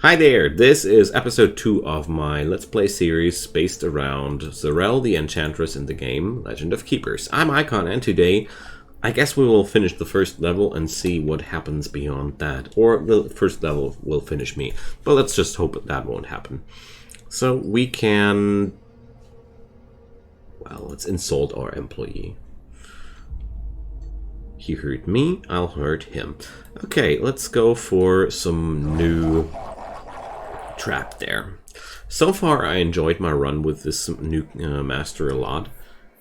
Hi there, this is episode 2 of my Let's Play series based around Sarel the Enchantress in the game Legend of Keepers. I'm Icon, and today I guess we will finish the first level and see what happens beyond that. Or the first level will finish me, but let's just hope that won't happen. So we can... well, let's insult our employee. He hurt me, I'll hurt him. Okay, let's go for some new trap there. So far I enjoyed my run with this new master a lot.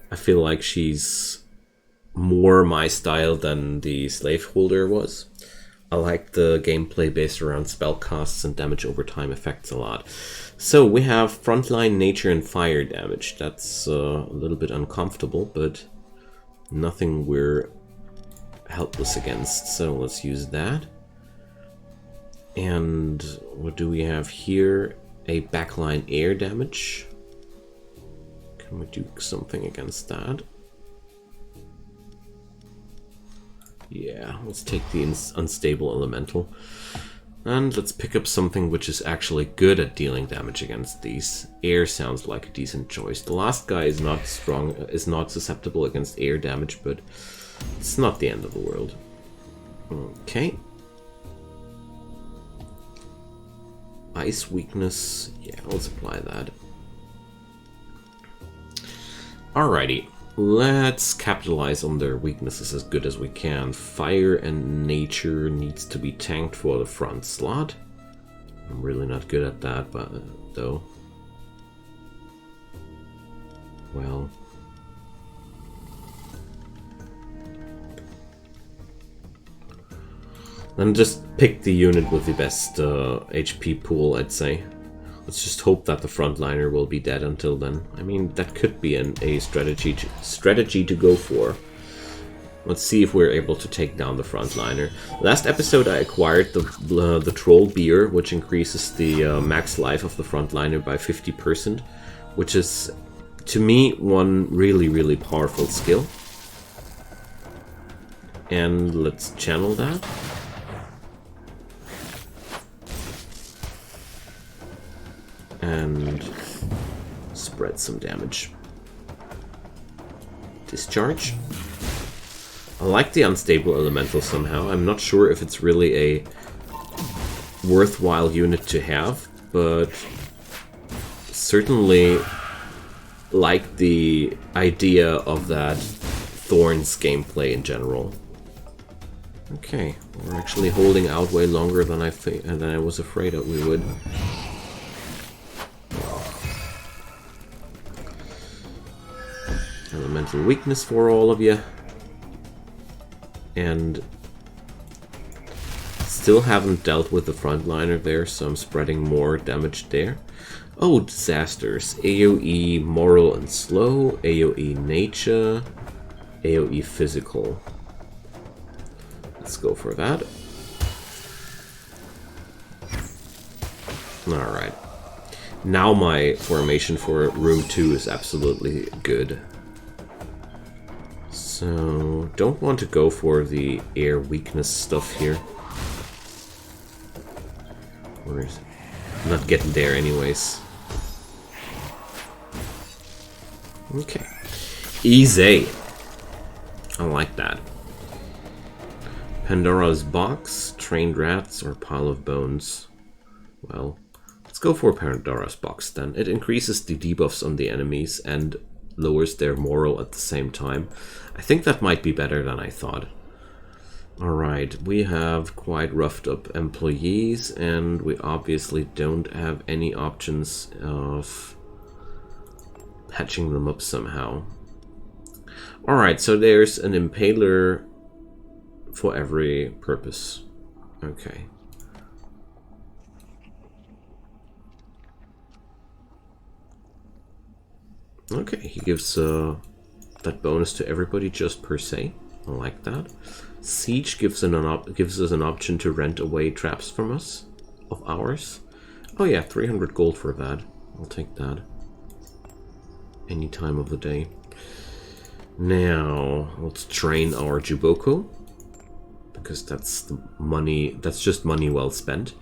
I feel like she's more my style than the slaveholder was. I like the gameplay based around spell costs and damage over time effects a lot. So we have frontline nature and fire damage. That's a little bit uncomfortable, but nothing we're helpless against. So let's use that. And what do we have here? A backline air damage. Can we do something against that? Yeah, let's take the unstable elemental. And let's pick up something which is actually good at dealing damage against these. Air sounds like a decent choice. The last guy is not strong, is not susceptible against air damage, but it's not the end of the world. Okay. Ice weakness, yeah, let's apply that. Alrighty, let's capitalize on their weaknesses as good as we can. Fire and nature needs to be tanked for the front slot. I'm really not good at that, but though. Well. Then just pick the unit with the best HP pool, I'd say. Let's just hope that the frontliner will be dead until then. I mean, that could be a strategy to go for. Let's see if we're able to take down the frontliner. Last episode I acquired the troll beer, which increases the max life of the frontliner by 50%, which is, to me, one really powerful skill. And let's channel that. And spread some damage. Discharge. I like the unstable elemental somehow. I'm not sure if it's really a worthwhile unit to have, but certainly like the idea of that Thorns gameplay in general. Okay, we're actually holding out way longer than I was afraid that we would. Elemental weakness for all of you. And still haven't dealt with the frontliner there, so I'm spreading more damage there. Oh, disasters. AoE moral and slow, AoE nature, AoE physical. Let's go for that. Alright. Now my formation for room 2 is absolutely good. So, don't want to go for the air weakness stuff here. We're not getting there anyways. Okay. Easy. I like that. Pandora's box, trained rats, or pile of bones. Well, let's go for Pandora's box then. It increases the debuffs on the enemies and lowers their moral at the same time. I think that might be better than I thought. Alright, we have quite roughed up employees, and we obviously don't have any options of patching them up somehow. Alright, so there's an impaler for every purpose. Okay. Okay, he gives that bonus to everybody just per se. I like that. Siege gives us an option to rent away traps from us, of ours. Oh yeah, 300 gold for that. I'll take that. Any time of the day. Now, let's train our Juboko, because that's the money, that's just money well spent.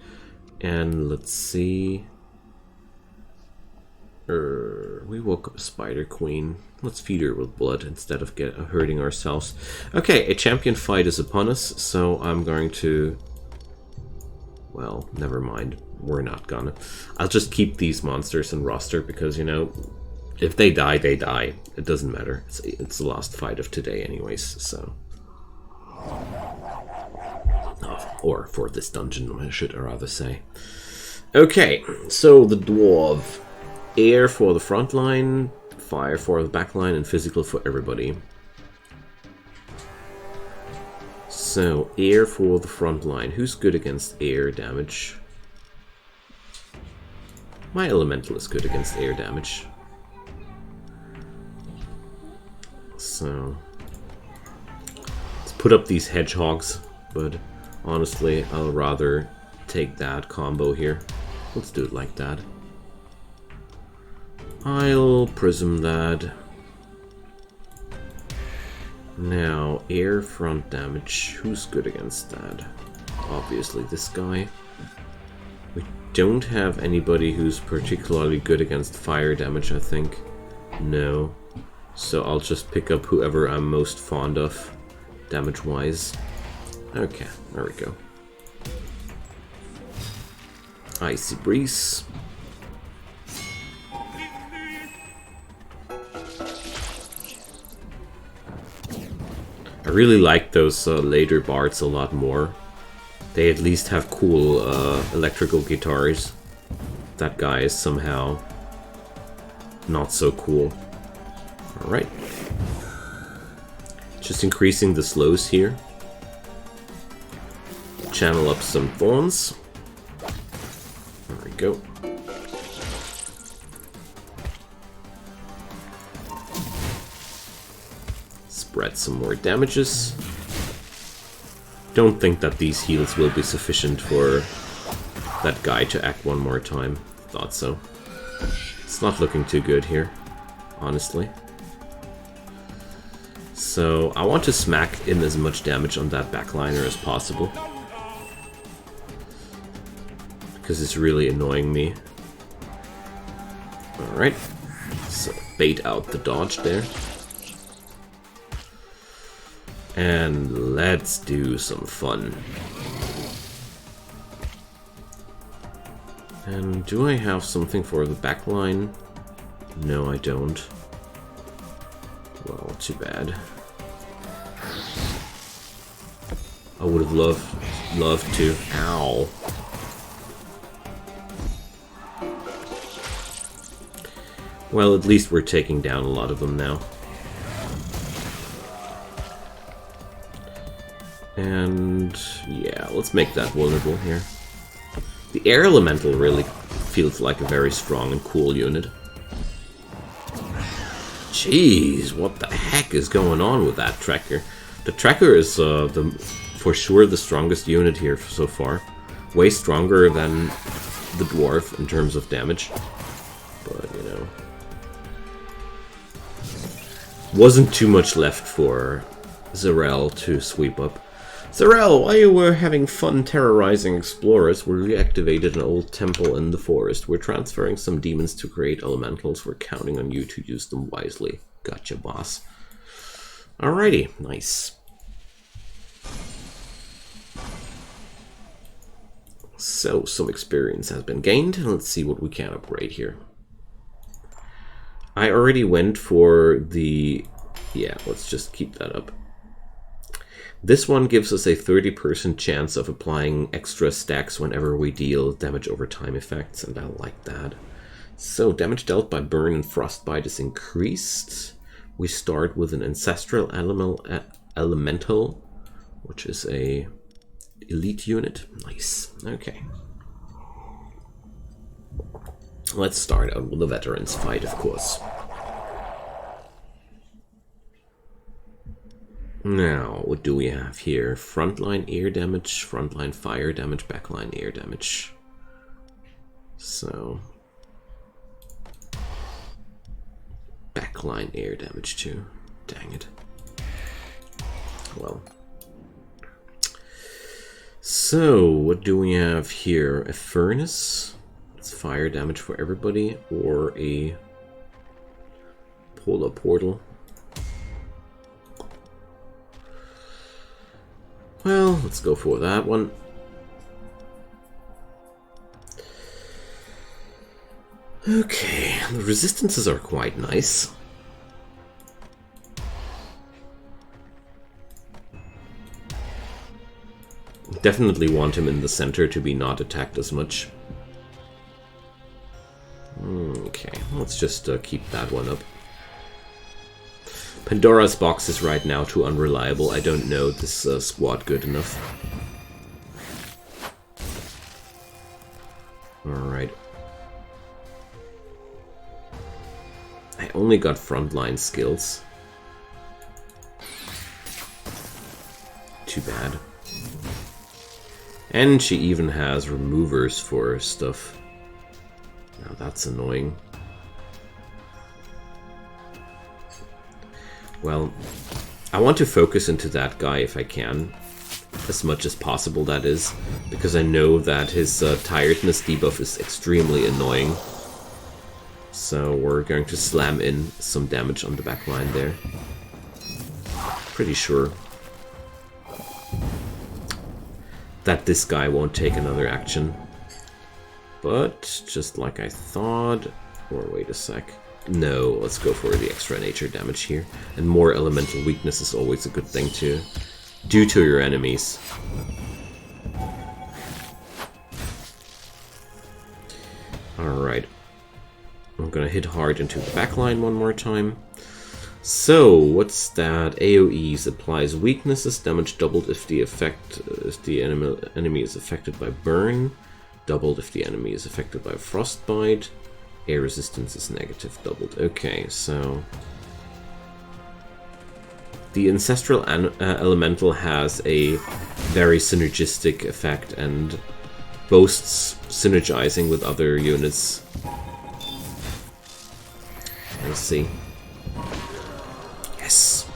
And let's see. We woke up a Spider Queen. Let's feed her with blood instead of hurting ourselves. Okay, a champion fight is upon us, so I'm going to... Well, never mind. We're not gonna. I'll just keep these monsters in roster because, you know, if they die, they die. It doesn't matter. It's the last fight of today anyways, so... Oh, or for this dungeon, I should rather say. Okay, so the Dwarf. Air for the front line, fire for the back line, and physical for everybody. So, air for the front line. Who's good against air damage? My elemental is good against air damage. So, let's put up these hedgehogs, but honestly, I'll rather take that combo here. Let's do it like that. I'll prism that. Now, air front damage. Who's good against that? Obviously this guy. We don't have anybody who's particularly good against fire damage, I think. No. So I'll just pick up whoever I'm most fond of, damage-wise. Okay, there we go. Icy Breeze. I really like those later bards a lot more. They at least have cool electrical guitars. That guy is somehow not so cool. Alright. Just increasing the slows here. Channel up some thorns. There we go. Spread some more damages. Don't think that these heals will be sufficient for that guy to act one more time. Thought so. It's not looking too good here, honestly. So I want to smack in as much damage on that backliner as possible, because it's really annoying me. Alright, so bait out the dodge there. And let's do some fun. And do I have something for the backline? No, I don't. Well, too bad. I would have loved to. Ow. Well, at least we're taking down a lot of them now. And yeah, let's make that vulnerable here. The air elemental really feels like a very strong and cool unit. Jeez, what the heck is going on with that tracker? The tracker is for sure the strongest unit here so far. Way stronger than the dwarf in terms of damage. But, you know, wasn't too much left for Sarel to sweep up. Sarel, while you were having fun terrorizing explorers, we reactivated an old temple in the forest. We're transferring some demons to create elementals. We're counting on you to use them wisely. Gotcha, boss. Alrighty, nice. So, some experience has been gained. Let's see what we can upgrade here. I already went for the... Yeah, let's just keep that up. This one gives us a 30% chance of applying extra stacks whenever we deal damage over time effects, and I like that. So, damage dealt by burn and frostbite is increased. We start with an ancestral elemental, which is a elite unit. Nice. Okay. Let's start out with the veterans fight, of course. Now, what do we have here? Frontline air damage, frontline fire damage, backline air damage. So... backline air damage too. Dang it. Well. So, what do we have here? A furnace? It's fire damage for everybody, or a polar portal. Well, let's go for that one. Okay, the resistances are quite nice. Definitely want him in the center to be not attacked as much. Okay, let's just keep that one up. Pandora's box is right now too unreliable. I don't know this squad good enough. Alright. I only got frontline skills. Too bad. And she even has removers for stuff. Now that's annoying. Well, I want to focus into that guy if I can. As much as possible, that is. Because I know that his tiredness debuff is extremely annoying. So we're going to slam in some damage on the back line there. Pretty sure that this guy won't take another action. But just like I thought... Or wait a sec. No, let's go for the extra nature damage here. And more elemental weakness is always a good thing to do to your enemies. Alright. I'm gonna hit hard into the backline one more time. So, what's that? AoEs applies weaknesses, damage doubled if the enemy is affected by burn, doubled if the enemy is affected by frostbite, air resistance is negative, doubled. Okay, so the ancestral elemental has a very synergistic effect and boasts synergizing with other units. Let's see. Yes!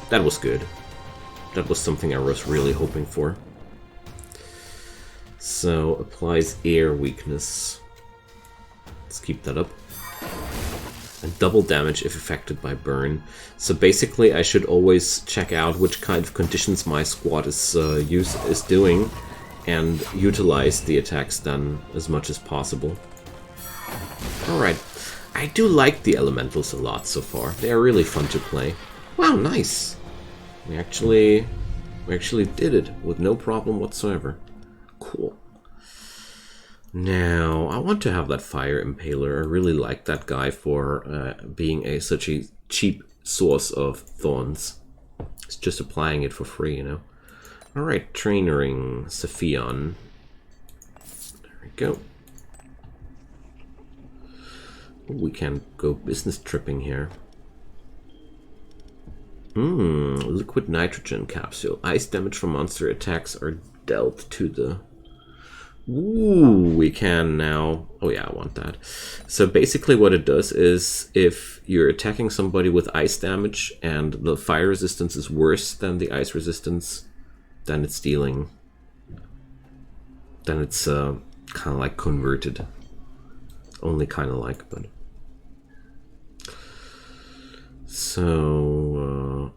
That was good. That was something I was really hoping for. So, applies air weakness. Let's keep that up. And double damage if affected by burn. So basically I should always check out which kind of conditions my squad is doing and utilize the attacks then as much as possible. Alright. I do like the elementals a lot so far. They are really fun to play. Wow, nice! We actually did it with no problem whatsoever. Cool. Now, I want to have that Fire Impaler. I really like that guy for being such a cheap source of thorns. It's just applying it for free, you know. Alright, Trainering Sephion. There we go. We can go business tripping here. Liquid nitrogen capsule. Ice damage from monster attacks are dealt to the... Ooh, we can now... Oh yeah, I want that. So basically what it does is if you're attacking somebody with ice damage and the fire resistance is worse than the ice resistance, then it's dealing... Then it's kind of like converted. Only kind of like, but... So,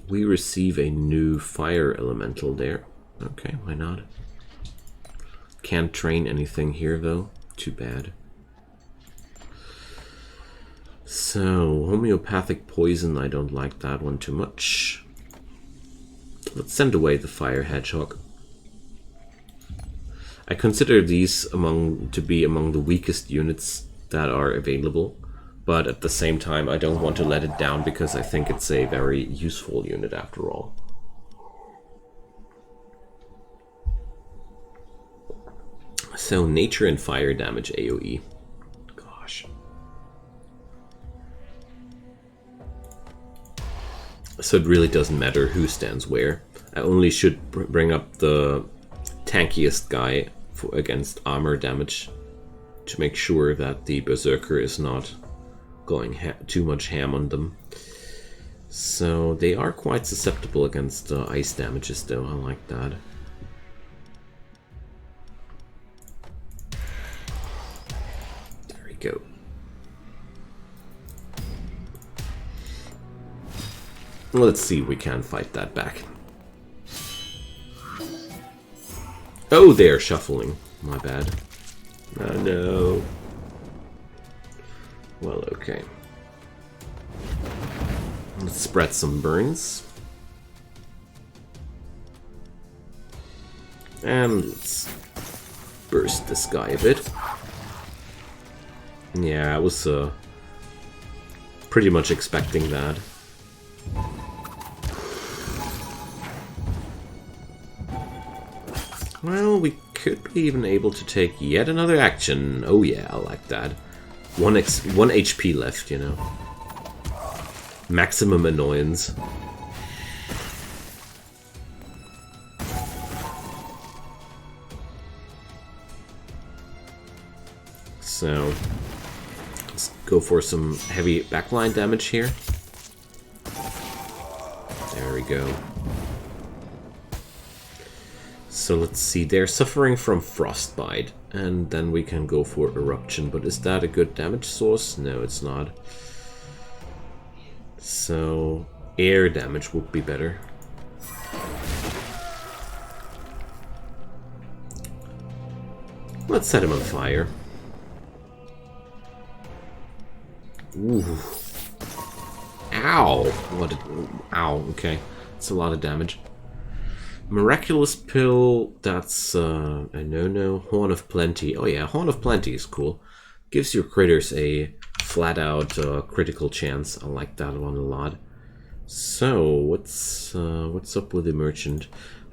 we receive a new fire elemental there. Okay, why not? Can't train anything here though. Too bad. So, homeopathic poison, I don't like that one too much. Let's send away the fire hedgehog. I consider these to be among the weakest units that are available, but at the same time I don't want to let it down because I think it's a very useful unit after all. So nature and fire damage AoE. Gosh. So it really doesn't matter who stands where. I only should bring up the tankiest guy against armor damage to make sure that the Berserker is not going too much ham on them. So they are quite susceptible against ice damages though, I like that. There we go. Let's see if we can fight that back. Oh, they're shuffling. My bad. Oh no. Well, okay. Let's spread some burns. And let's burst this guy a bit. Yeah, I was pretty much expecting that. Well, we could be even able to take yet another action. Oh yeah, I like that. 1 HP left, you know. Maximum annoyance. So, let's go for some heavy backline damage here. There we go. So let's see, they're suffering from frostbite, and then we can go for eruption, but is that a good damage source? No, it's not. So air damage would be better. Let's set him on fire. Ooh. Ow! What? Ow, okay. That's a lot of damage. Miraculous Pill, that's a no-no. Horn of Plenty. Oh yeah, Horn of Plenty is cool. Gives your critters a flat-out critical chance. I like that one a lot. So, what's up with the merchant?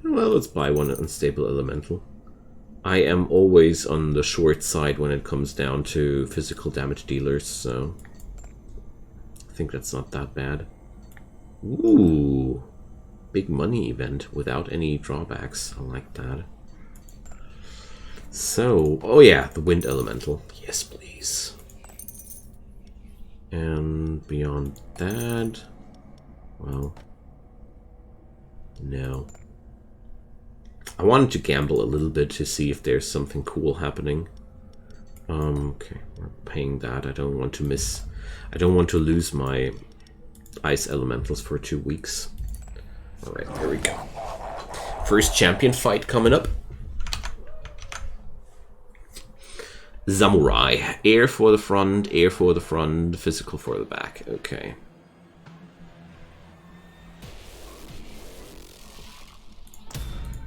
Well, let's buy one Unstable Elemental. I am always on the short side when it comes down to physical damage dealers, so I think that's not that bad. Ooh. Big money event without any drawbacks. I like that. So, oh yeah, the Wind Elemental. Yes, please. And beyond that, well, no. I wanted to gamble a little bit to see if there's something cool happening. Okay, we're paying that. I don't want to miss. I don't want to lose my ice elementals for 2 weeks. Alright, there we go. First champion fight coming up. Samurai. Air for the front, air for the front, physical for the back. Okay.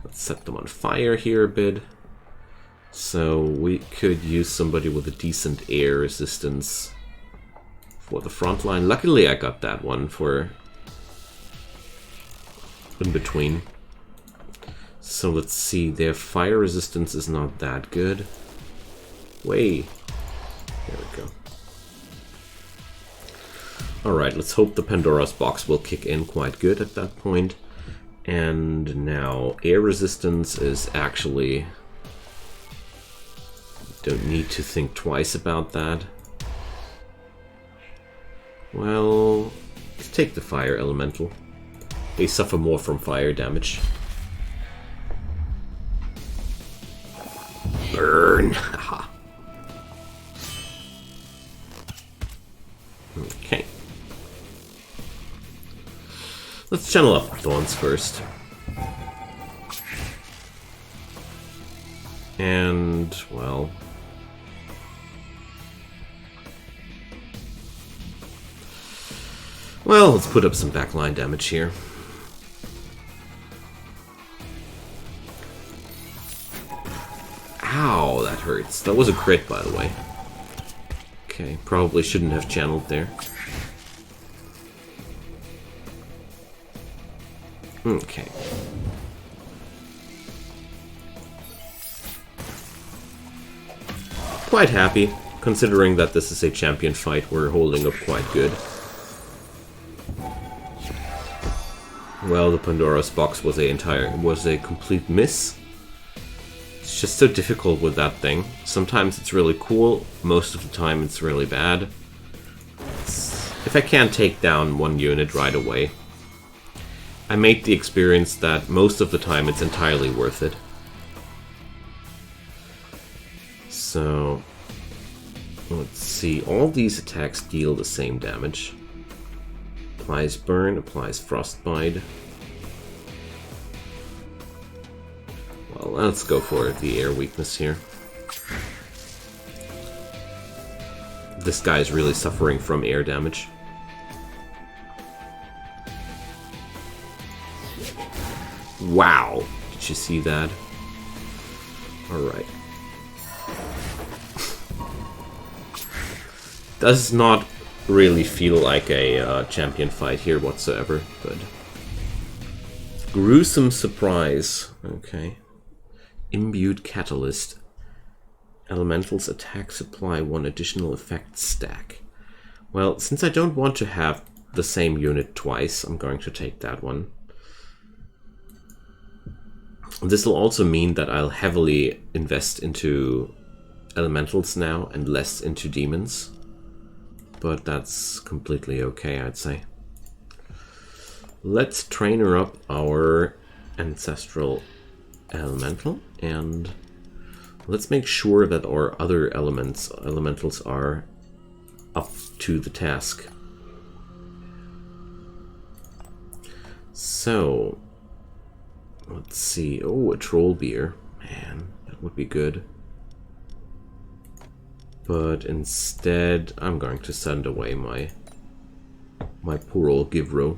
Let's set them on fire here a bit. So we could use somebody with a decent air resistance for the front line. Luckily I got that one for in between. So let's see, their fire resistance is not that good. Wait. There we go. Alright, let's hope the Pandora's box will kick in quite good at that point. And now air resistance is actually... don't need to think twice about that. Well, let's take the fire elemental. They suffer more from fire damage. Burn! Haha. Okay. Let's channel up Thorns first. And, well... well, let's put up some backline damage here. Ow, that hurts. That was a crit, by the way. Okay, probably shouldn't have channeled there. Okay. Quite happy, considering that this is a champion fight. We're holding up quite good. Well, the Pandora's box was a complete miss. It's just so difficult with that thing. Sometimes it's really cool, most of the time it's really bad. if I can't take down one unit right away, I made the experience that most of the time it's entirely worth it. So, let's see. All these attacks deal the same damage. Applies burn, applies frostbite. Well, let's go for the air weakness here. This guy is really suffering from air damage. Wow! Did you see that? Alright. Does not really feel like a champion fight here whatsoever, but... Gruesome surprise. Okay. Imbued Catalyst. Elementals attack supply 1 additional effect stack. Well, since I don't want to have the same unit twice, I'm going to take that one. This will also mean that I'll heavily invest into elementals now and less into demons. But that's completely okay, I'd say. Let's trainer up our ancestral elemental, and let's make sure that our other elementals are up to the task. So, let's see. Oh, a troll beer. Man, that would be good. But instead, I'm going to send away my poor old Givro.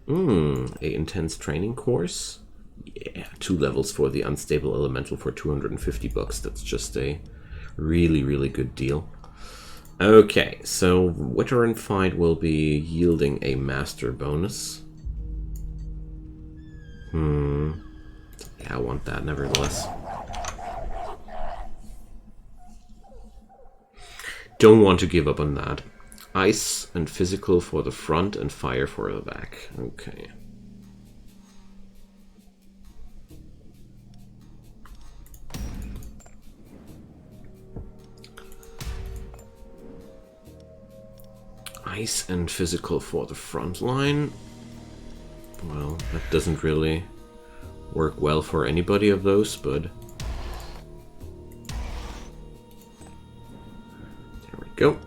A intense training course. Yeah, 2 levels for the unstable elemental for 250 bucks. That's just a really, really good deal. Okay, so Veteran Fight will be yielding a master bonus. Yeah, I want that nevertheless. Don't want to give up on that. Ice and physical for the front and fire for the back. Okay. Ice and physical for the front line. Well, that doesn't really work well for anybody of those, but... There we go.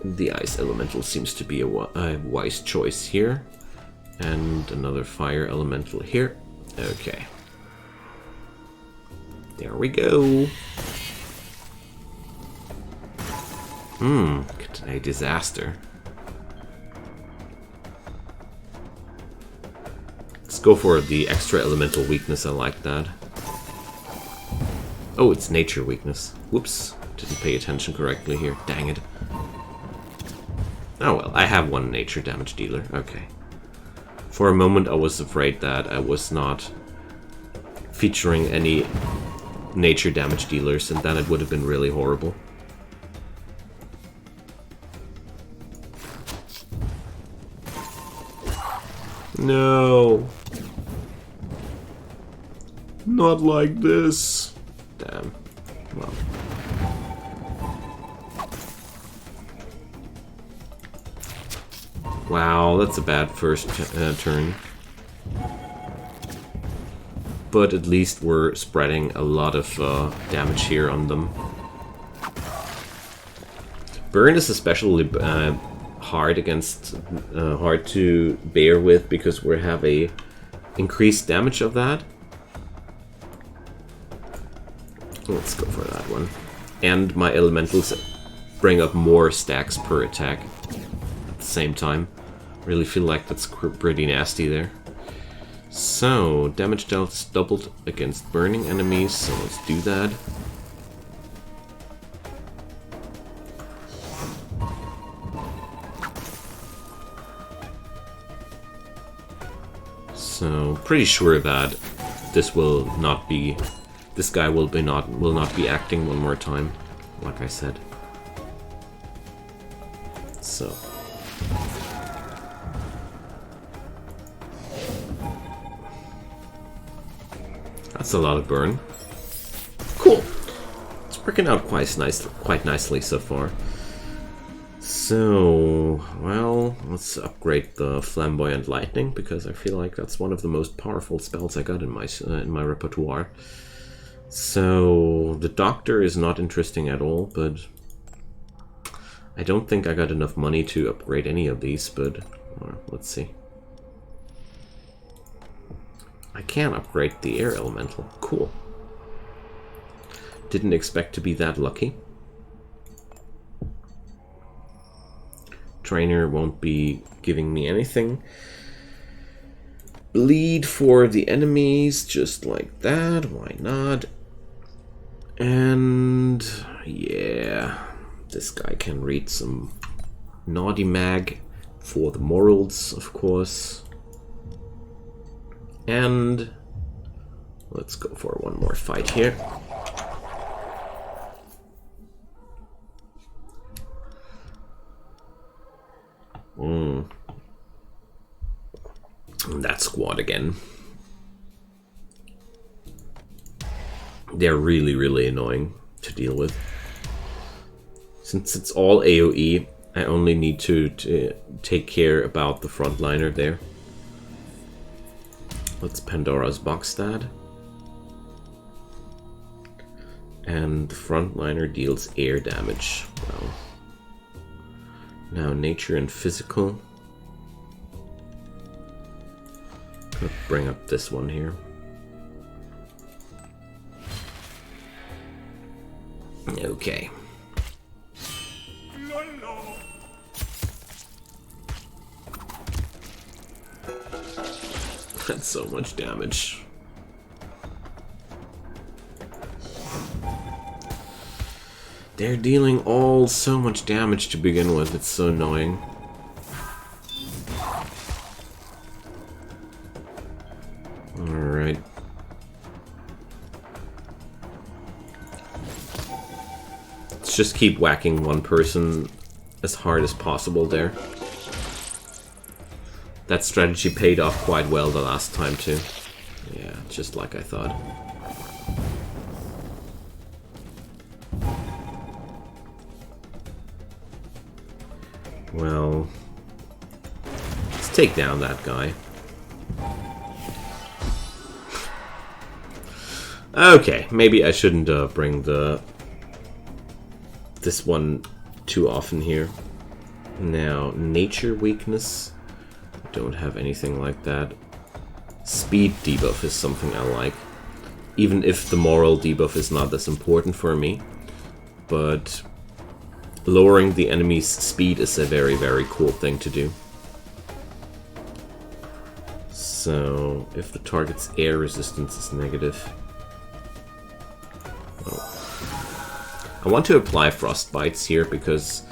The ice elemental seems to be a wise choice here. And another fire elemental here. Okay. There we go. A disaster. Let's go for the extra elemental weakness, I like that. Oh, it's nature weakness. Whoops, didn't pay attention correctly here, dang it. Oh well, I have 1 nature damage dealer, okay. For a moment I was afraid that I was not featuring any nature damage dealers, and then it would have been really horrible. No. Not like this. Damn. Well. Wow, that's a bad first turn. But at least we're spreading a lot of damage here on them. Burn is especially hard to bear with because we have a increased damage of that. Let's go for that one. And my elementals bring up more stacks per attack at the same time. Really feel like that's pretty nasty there. So, damage dealt doubled against burning enemies, so let's do that. So, pretty sure that this guy will not be acting one more time, like I said. So. That's a lot of burn. Cool. Let's working out quite nicely so far. So, well, let's upgrade the Flamboyant Lightning, because I feel like that's one of the most powerful spells I got in my repertoire. So, the Doctor is not interesting at all, but I don't think I got enough money to upgrade any of these, but let's see. I can upgrade the Air Elemental. Cool. Didn't expect to be that lucky. Trainer won't be giving me anything. Bleed for the enemies, just like that. Why not? And yeah, this guy can read some Naughty Mag for the morals, of course. And let's go for one more fight here. That squad again. They're really, really annoying to deal with. Since it's all AoE, I only need to take care about the frontliner there. Let's Pandora's Box that. And the frontliner deals air damage. Well, now nature and physical. Let's bring up this one here. Okay. That's so much damage. They're dealing all so much damage to begin with, it's so annoying. Alright. Let's just keep whacking one person as hard as possible there. That strategy paid off quite well the last time too. Yeah, just like I thought. Well, let's take down that guy. Okay, maybe I shouldn't bring this one too often here. Now, nature weakness. Don't have anything like that. Speed debuff is something I like. Even if the moral debuff is not as important for me. But lowering the enemy's speed is a very, very cool thing to do. So, if the target's air resistance is negative... Well, I want to apply Frostbites here because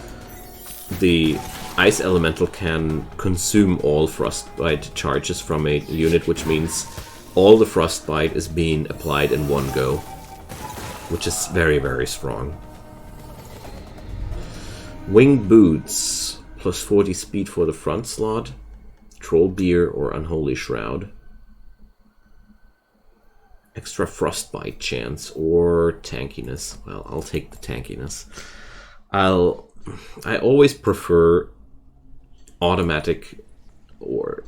the Ice Elemental can consume all Frostbite charges from a unit, which means all the Frostbite is being applied in one go, which is very, very strong. Winged Boots, plus 40 speed for the front slot, Troll Beer or Unholy Shroud. Extra Frostbite chance or tankiness. Well, I'll take the tankiness. I always prefer automatic or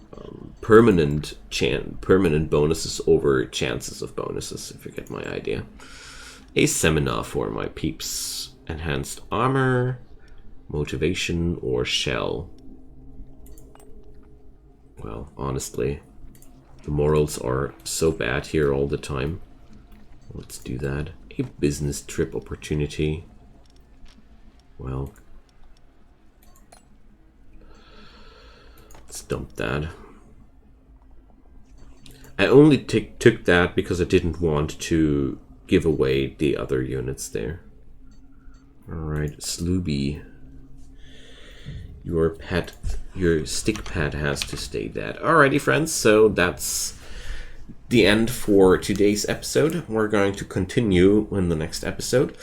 permanent bonuses over chances of bonuses, if you get my idea. A seminar for my peeps. Enhanced armor, motivation, or shell. Well, honestly, the morals are so bad here all the time. Let's do that. A business trip opportunity. Well, let's dump that. I only took that because I didn't want to give away the other units there. Alright, Slooby. Your stick pad has to stay dead. Alrighty, friends, so that's the end for today's episode. We're going to continue in the next episode.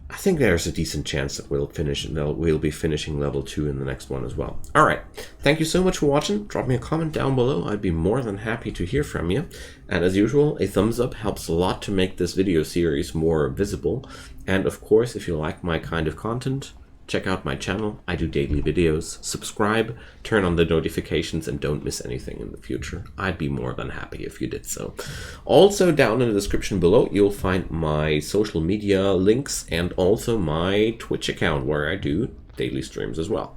I think there's a decent chance that we'll be finishing level 2 in the next one as well. Alright, thank you so much for watching. Drop me a comment down below. I'd be more than happy to hear from you. And as usual, a thumbs up helps a lot to make this video series more visible. And of course, if you like my kind of content, check out my channel. I do daily videos. Subscribe, turn on the notifications, and don't miss anything in the future. I'd be more than happy if you did so. Also, down in the description below, you'll find my social media links and also my Twitch account where I do daily streams as well.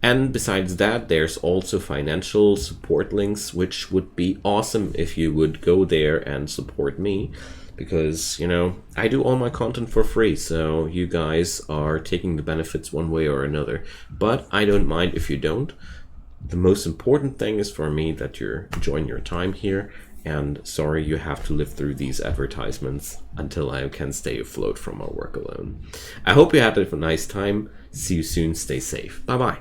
And besides that, there's also financial support links, which would be awesome if you would go there and support me. Because, you know, I do all my content for free, so you guys are taking the benefits one way or another. But I don't mind if you don't. The most important thing is for me that you're enjoying your time here. And sorry you have to live through these advertisements until I can stay afloat from my work alone. I hope you had a nice time. See you soon. Stay safe. Bye-bye.